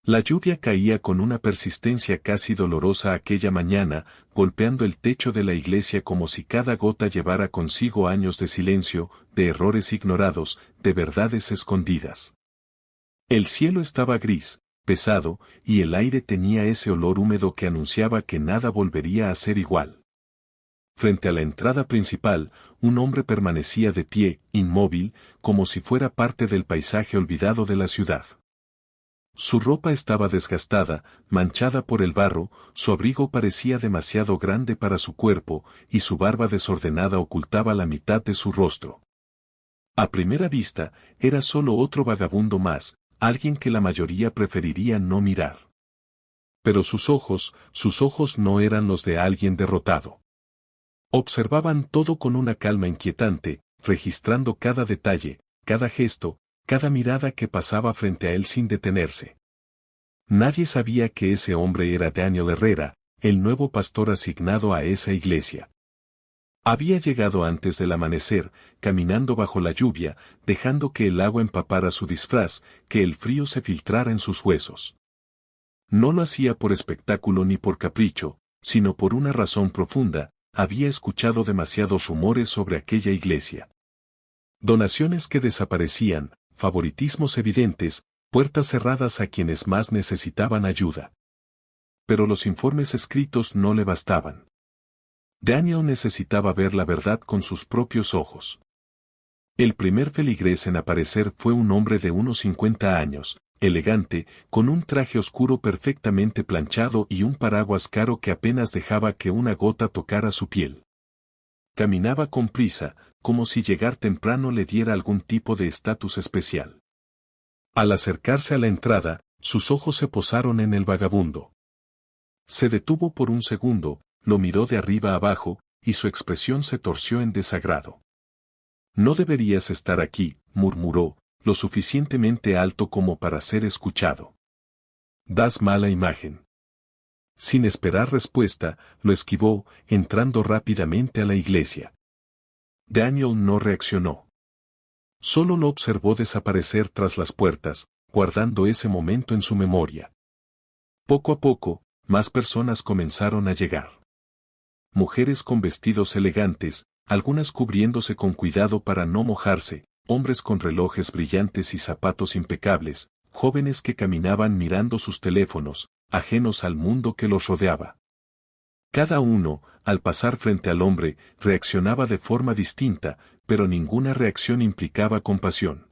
La lluvia caía con una persistencia casi dolorosa aquella mañana, golpeando el techo de la iglesia como si cada gota llevara consigo años de silencio, de errores ignorados, de verdades escondidas. El cielo estaba gris, pesado, y el aire tenía ese olor húmedo que anunciaba que nada volvería a ser igual. Frente a la entrada principal, un hombre permanecía de pie, inmóvil, como si fuera parte del paisaje olvidado de la ciudad. Su ropa estaba desgastada, manchada por el barro, su abrigo parecía demasiado grande para su cuerpo, y su barba desordenada ocultaba la mitad de su rostro. A primera vista, era solo otro vagabundo más, alguien que la mayoría preferiría no mirar. Pero sus ojos no eran los de alguien derrotado. Observaban todo con una calma inquietante, registrando cada detalle, cada gesto, cada mirada que pasaba frente a él sin detenerse. Nadie sabía que ese hombre era Daniel Herrera, el nuevo pastor asignado a esa iglesia. Había llegado antes del amanecer, caminando bajo la lluvia, dejando que el agua empapara su disfraz, que el frío se filtrara en sus huesos. No lo hacía por espectáculo ni por capricho, sino por una razón profunda. Había escuchado demasiados rumores sobre aquella iglesia. Donaciones que desaparecían, favoritismos evidentes, puertas cerradas a quienes más necesitaban ayuda. Pero los informes escritos no le bastaban. Daniel necesitaba ver la verdad con sus propios ojos. El primer feligrés en aparecer fue un hombre de unos 50 años, elegante, con un traje oscuro perfectamente planchado y un paraguas caro que apenas dejaba que una gota tocara su piel. Caminaba con prisa, como si llegar temprano le diera algún tipo de estatus especial. Al acercarse a la entrada, sus ojos se posaron en el vagabundo. Se detuvo por un segundo, lo miró de arriba abajo, y su expresión se torció en desagrado. «No deberías estar aquí», murmuró, lo suficientemente alto como para ser escuchado. «Das mala imagen». Sin esperar respuesta, lo esquivó, entrando rápidamente a la iglesia. Daniel no reaccionó. Solo lo observó desaparecer tras las puertas, guardando ese momento en su memoria. Poco a poco, más personas comenzaron a llegar. Mujeres con vestidos elegantes, algunas cubriéndose con cuidado para no mojarse, hombres con relojes brillantes y zapatos impecables, jóvenes que caminaban mirando sus teléfonos, ajenos al mundo que los rodeaba. Cada uno, al pasar frente al hombre, reaccionaba de forma distinta, pero ninguna reacción implicaba compasión.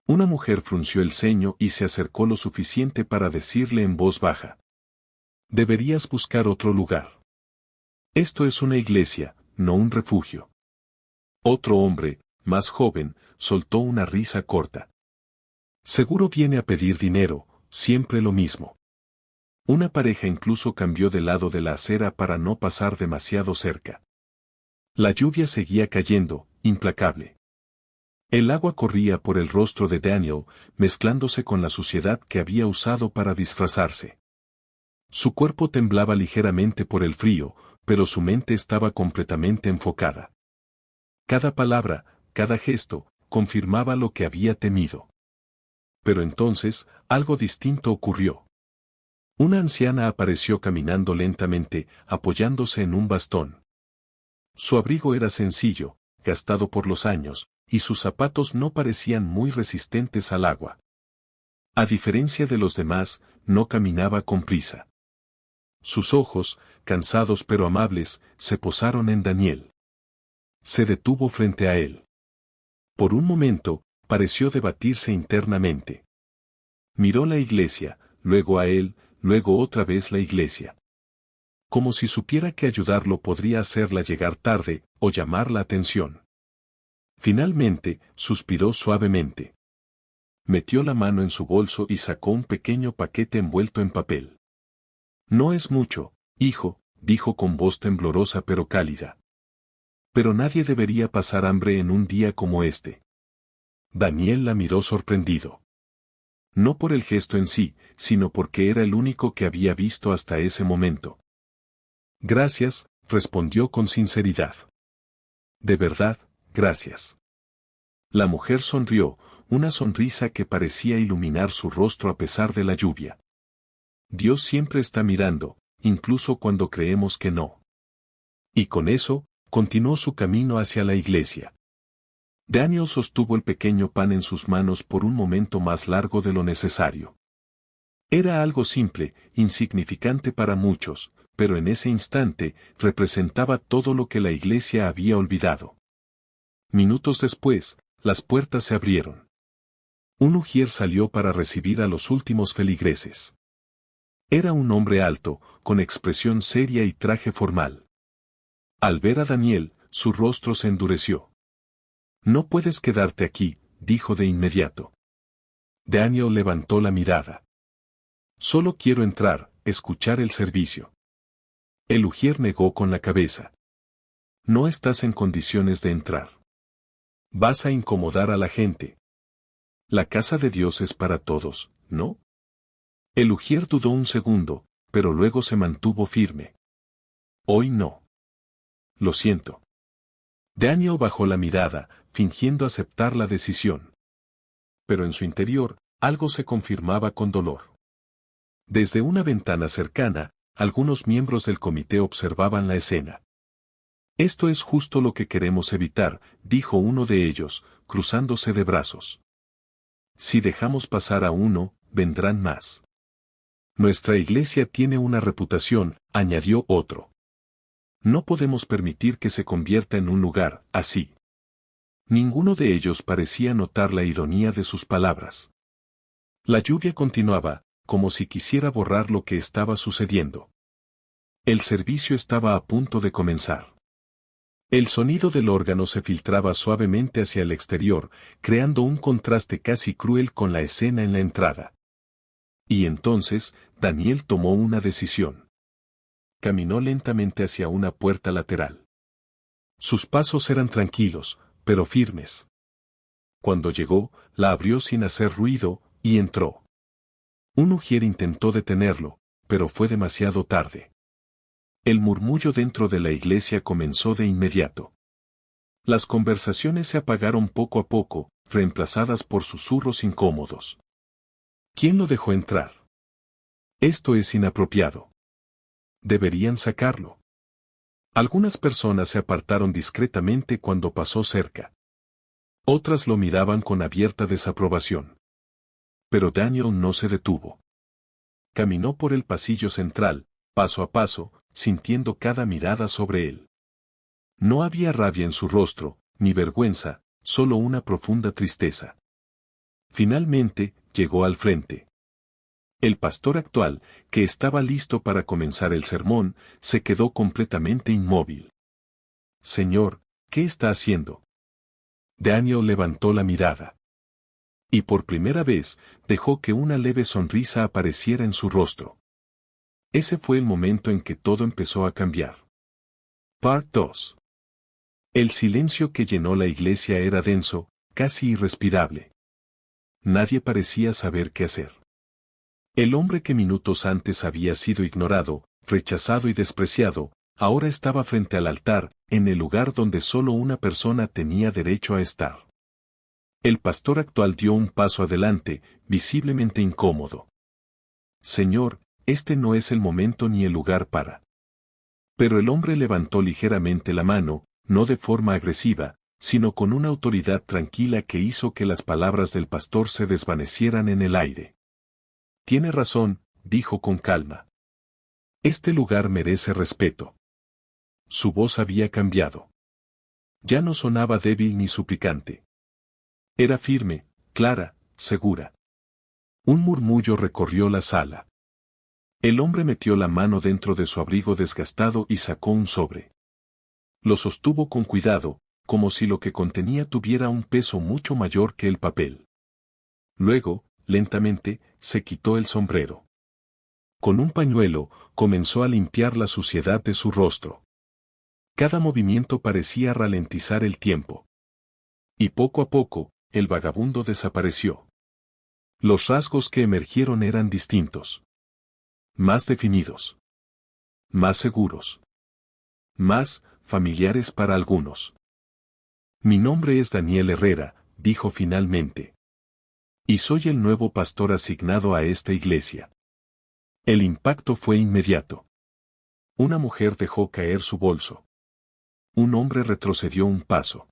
Una mujer frunció el ceño y se acercó lo suficiente para decirle en voz baja: «Deberías buscar otro lugar. Esto es una iglesia, no un refugio». Otro hombre, más joven, soltó una risa corta. «Seguro viene a pedir dinero, siempre lo mismo». Una pareja incluso cambió de lado de la acera para no pasar demasiado cerca. La lluvia seguía cayendo, implacable. El agua corría por el rostro de Daniel, mezclándose con la suciedad que había usado para disfrazarse. Su cuerpo temblaba ligeramente por el frío, pero su mente estaba completamente enfocada. Cada palabra, cada gesto, confirmaba lo que había temido. Pero entonces, algo distinto ocurrió. Una anciana apareció caminando lentamente, apoyándose en un bastón. Su abrigo era sencillo, gastado por los años, y sus zapatos no parecían muy resistentes al agua. A diferencia de los demás, no caminaba con prisa. Sus ojos, cansados pero amables, se posaron en Daniel. Se detuvo frente a él. Por un momento, pareció debatirse internamente. Miró la iglesia, luego a él, luego otra vez la iglesia. Como si supiera que ayudarlo podría hacerla llegar tarde, o llamar la atención. Finalmente, suspiró suavemente. Metió la mano en su bolso y sacó un pequeño paquete envuelto en papel. «No es mucho, hijo», dijo con voz temblorosa pero cálida. «Pero nadie debería pasar hambre en un día como este». Daniel la miró sorprendido. No por el gesto en sí, sino porque era el único que había visto hasta ese momento. «Gracias», respondió con sinceridad. «De verdad, gracias». La mujer sonrió, una sonrisa que parecía iluminar su rostro a pesar de la lluvia. Dios siempre está mirando, incluso cuando creemos que no. Y con eso, continuó su camino hacia la iglesia. Daniel sostuvo el pequeño pan en sus manos por un momento más largo de lo necesario. Era algo simple, insignificante para muchos, pero en ese instante representaba todo lo que la iglesia había olvidado. Minutos después, las puertas se abrieron. Un ujier salió para recibir a los últimos feligreses. Era un hombre alto, con expresión seria y traje formal. Al ver a Daniel, su rostro se endureció. «No puedes quedarte aquí», dijo de inmediato. Daniel levantó la mirada. «Solo quiero entrar, escuchar el servicio». El ujier negó con la cabeza. «No estás en condiciones de entrar. Vas a incomodar a la gente. La casa de Dios es para todos, ¿no?» El ujier dudó un segundo, pero luego se mantuvo firme. «Hoy no. Lo siento». Daniel bajó la mirada, fingiendo aceptar la decisión. Pero en su interior, algo se confirmaba con dolor. Desde una ventana cercana, algunos miembros del comité observaban la escena. «Esto es justo lo que queremos evitar», dijo uno de ellos, cruzándose de brazos. «Si dejamos pasar a uno, vendrán más. Nuestra iglesia tiene una reputación», añadió otro. «No podemos permitir que se convierta en un lugar así». Ninguno de ellos parecía notar la ironía de sus palabras. La lluvia continuaba, como si quisiera borrar lo que estaba sucediendo. El servicio estaba a punto de comenzar. El sonido del órgano se filtraba suavemente hacia el exterior, creando un contraste casi cruel con la escena en la entrada. Y entonces, Daniel tomó una decisión. Caminó lentamente hacia una puerta lateral. Sus pasos eran tranquilos, pero firmes. Cuando llegó, la abrió sin hacer ruido, y entró. Un ujier intentó detenerlo, pero fue demasiado tarde. El murmullo dentro de la iglesia comenzó de inmediato. Las conversaciones se apagaron poco a poco, reemplazadas por susurros incómodos. ¿Quién lo dejó entrar? Esto es inapropiado. Deberían sacarlo. Algunas personas se apartaron discretamente cuando pasó cerca. Otras lo miraban con abierta desaprobación. Pero Daniel no se detuvo. Caminó por el pasillo central, paso a paso, sintiendo cada mirada sobre él. No había rabia en su rostro, ni vergüenza, solo una profunda tristeza. Finalmente, llegó al frente. El pastor actual, que estaba listo para comenzar el sermón, se quedó completamente inmóvil. «Señor, ¿qué está haciendo?» Daniel levantó la mirada. Y por primera vez, dejó que una leve sonrisa apareciera en su rostro. Ese fue el momento en que todo empezó a cambiar. Part 2. El silencio que llenó la iglesia era denso, casi irrespirable. Nadie parecía saber qué hacer. El hombre que minutos antes había sido ignorado, rechazado y despreciado, ahora estaba frente al altar, en el lugar donde solo una persona tenía derecho a estar. El pastor actual dio un paso adelante, visiblemente incómodo. «Señor, este no es el momento ni el lugar para». Pero el hombre levantó ligeramente la mano, no de forma agresiva, sino con una autoridad tranquila que hizo que las palabras del pastor se desvanecieran en el aire. «Tiene razón», dijo con calma. «Este lugar merece respeto». Su voz había cambiado. Ya no sonaba débil ni suplicante. Era firme, clara, segura. Un murmullo recorrió la sala. El hombre metió la mano dentro de su abrigo desgastado y sacó un sobre. Lo sostuvo con cuidado, como si lo que contenía tuviera un peso mucho mayor que el papel. Luego, lentamente, se quitó el sombrero. Con un pañuelo, comenzó a limpiar la suciedad de su rostro. Cada movimiento parecía ralentizar el tiempo. Y poco a poco, el vagabundo desapareció. Los rasgos que emergieron eran distintos. Más definidos. Más seguros. Más familiares para algunos. «Mi nombre es Daniel Herrera», dijo finalmente. «Y soy el nuevo pastor asignado a esta iglesia». El impacto fue inmediato. Una mujer dejó caer su bolso. Un hombre retrocedió un paso.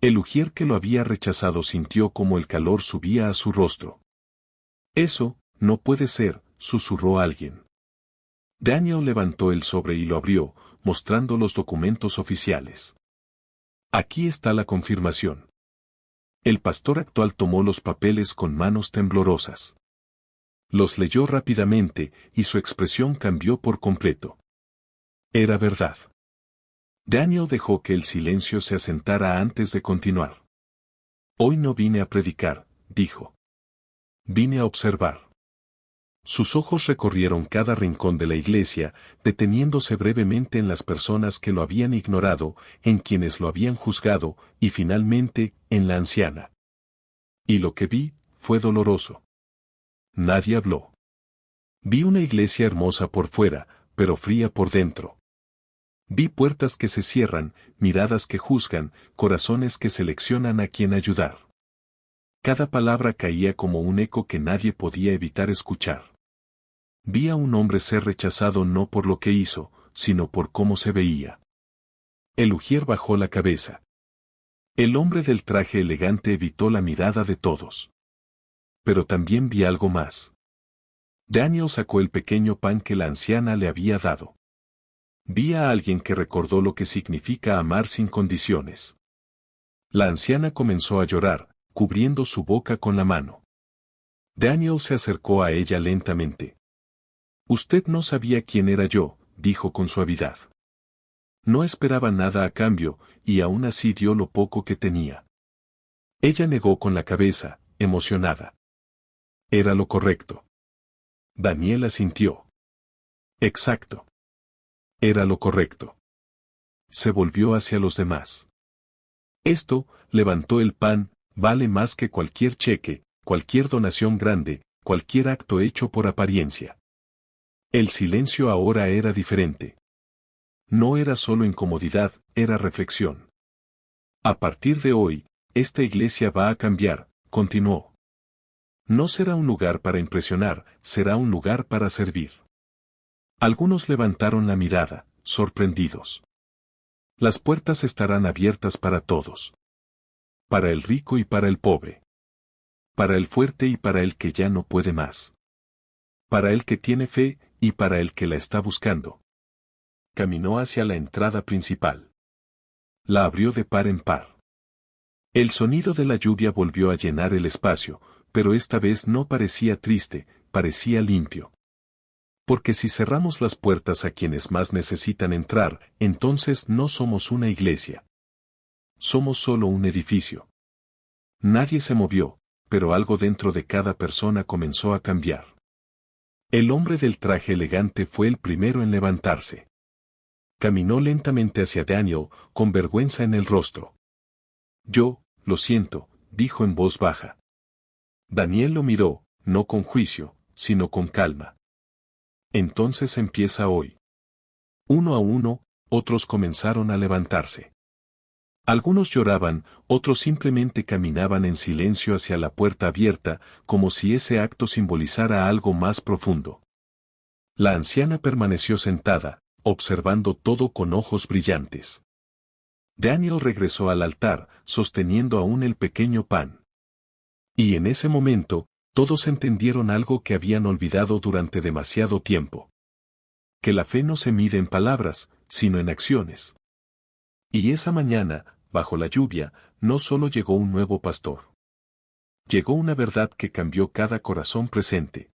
El ujier que lo había rechazado sintió como el calor subía a su rostro. Eso, no puede ser, susurró alguien. Daniel levantó el sobre y lo abrió, mostrando los documentos oficiales. Aquí está la confirmación. El pastor actual tomó los papeles con manos temblorosas. Los leyó rápidamente y su expresión cambió por completo. Era verdad. Daniel dejó que el silencio se asentara antes de continuar. Hoy no vine a predicar, dijo. Vine a observar. Sus ojos recorrieron cada rincón de la iglesia, deteniéndose brevemente en las personas que lo habían ignorado, en quienes lo habían juzgado, y finalmente, en la anciana. Y lo que vi, fue doloroso. Nadie habló. Vi una iglesia hermosa por fuera, pero fría por dentro. Vi puertas que se cierran, miradas que juzgan, corazones que seleccionan a quien ayudar. Cada palabra caía como un eco que nadie podía evitar escuchar. Vi a un hombre ser rechazado no por lo que hizo, sino por cómo se veía. El ujier bajó la cabeza. El hombre del traje elegante evitó la mirada de todos. Pero también vi algo más. Daniel sacó el pequeño pan que la anciana le había dado. Vi a alguien que recordó lo que significa amar sin condiciones. La anciana comenzó a llorar, cubriendo su boca con la mano. Daniel se acercó a ella lentamente. Usted no sabía quién era yo, dijo con suavidad. No esperaba nada a cambio, y aún así dio lo poco que tenía. Ella negó con la cabeza, emocionada. Era lo correcto. Daniel asintió. Exacto. Era lo correcto. Se volvió hacia los demás. Esto, levantó el pan, vale más que cualquier cheque, cualquier donación grande, cualquier acto hecho por apariencia. El silencio ahora era diferente. No era solo incomodidad, era reflexión. A partir de hoy, esta iglesia va a cambiar, continuó. No será un lugar para impresionar, será un lugar para servir. Algunos levantaron la mirada, sorprendidos. Las puertas estarán abiertas para todos. Para el rico y para el pobre. Para el fuerte y para el que ya no puede más. Para el que tiene fe y para el que la está buscando. Caminó hacia la entrada principal. La abrió de par en par. El sonido de la lluvia volvió a llenar el espacio, pero esta vez no parecía triste, parecía limpio. Porque si cerramos las puertas a quienes más necesitan entrar, entonces no somos una iglesia. Somos solo un edificio. Nadie se movió, pero algo dentro de cada persona comenzó a cambiar. El hombre del traje elegante fue el primero en levantarse. Caminó lentamente hacia Daniel, con vergüenza en el rostro. Yo, lo siento, dijo en voz baja. Daniel lo miró, no con juicio, sino con calma. Entonces empieza hoy. Uno a uno, otros comenzaron a levantarse. Algunos lloraban, otros simplemente caminaban en silencio hacia la puerta abierta, como si ese acto simbolizara algo más profundo. La anciana permaneció sentada, observando todo con ojos brillantes. Daniel regresó al altar, sosteniendo aún el pequeño pan. Y en ese momento, todos entendieron algo que habían olvidado durante demasiado tiempo. Que la fe no se mide en palabras, sino en acciones. Y esa mañana, bajo la lluvia, no solo llegó un nuevo pastor. Llegó una verdad que cambió cada corazón presente.